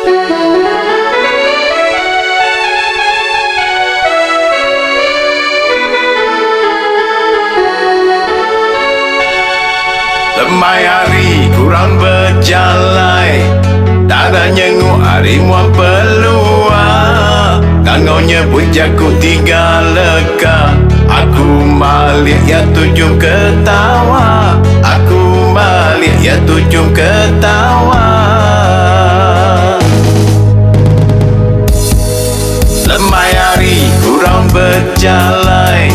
Lemai hari kurang berjalai, darah nyenguk hari muam peluang. Ngangaunya pujaku tiga leka, aku malik ya tujung ketawa, aku malik ya tujung ketawa. Lemai hari kurang berjalai,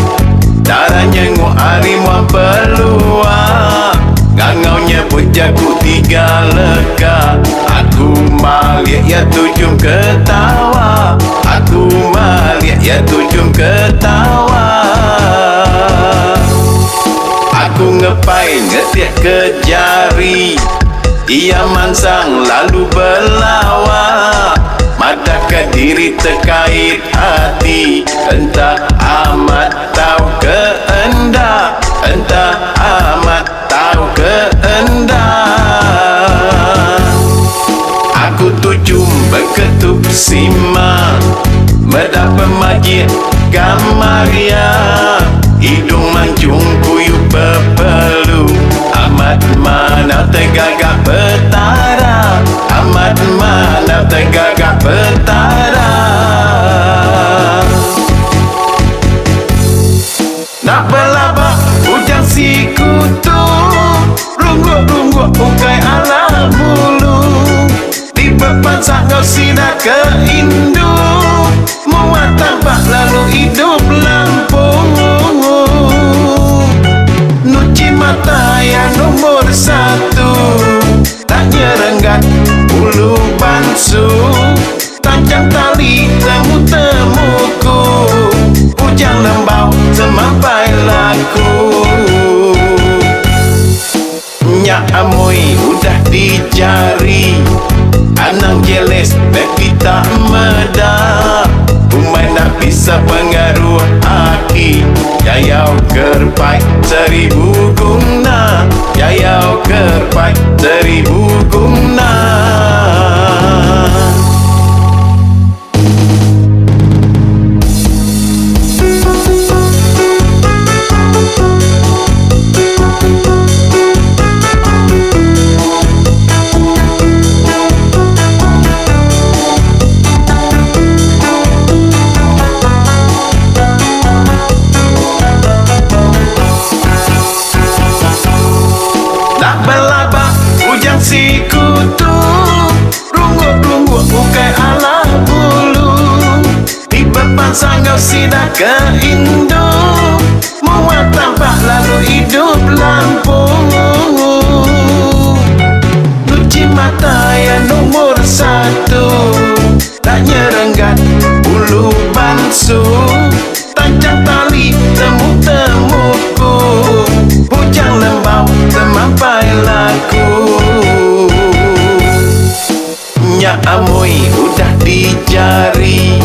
darah nyenguk hari muam peluang. Ngangaunya pujaku tiga leka, aku malik ya tujung ketawa, aku malik ya tujung ketawa. Aku ngepai ngetiak ke jari, ia mansang lalu berlawa. Madakah diri terkait hati, entah amat tahu keendah, entah amat tahu keendah. Aku tujum berketuk simak, mendapat majid kamaria. Hidung mancung kuyup berpelu, amat mana tergagap petara, amat mana tergagap petara. Nak berlabak ujang si kutu, rungguk-rungguk ukai ala bulu. Di depan sakau sinar ke Indu, muat tampak lalu hidup Lampung. Nuci mata yang nomor satu, tak nyerenggat bulu bansu. Tancang tali temu-temuku, ujang lembau semampai laku. Nyak Amoy udah dicari, anang jeles dan kita medah. Umai nak bisa pengaruh aki, jayau kerpai seribu guna, jayau kerpai seribu guna. Si kutu, rungguk-rungguk ukai ala bulu. Di depan sanggau sidak ke Indo, muat tampak lalu hidup Lampung. Nuci mata yang nomor satu, tak nyerenggat bulu bansu. Tancang tali temu-temuku, ujang lembau semampai laku. Nyak Amoy udah dicari,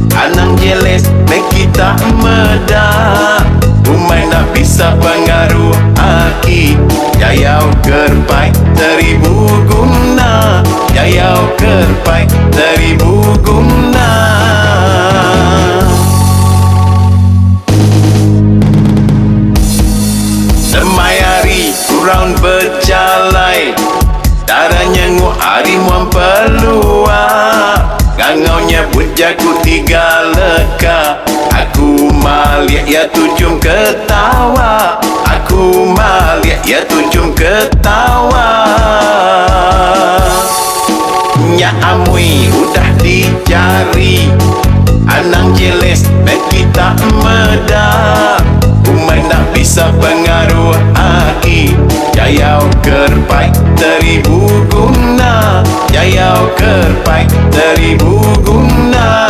anang jeles nek kita medah. Umai nak bisa pengaruh aki, jayau kerpai seribu guna, jayau kerpai seribu guna. Lemai hari kurang berjalai, darah nyenguk hari muam peluang. Ngangaunya pujaku tiga leka, aku malik ya tujung ketawa, aku malik ya tujung ketawa. Nyak Amoy udah dicari, anang jeles dan kita medah. Umai nak bisa pengaruh aki, jayau kerpai seribu guna, jayau kerpai seribu guna.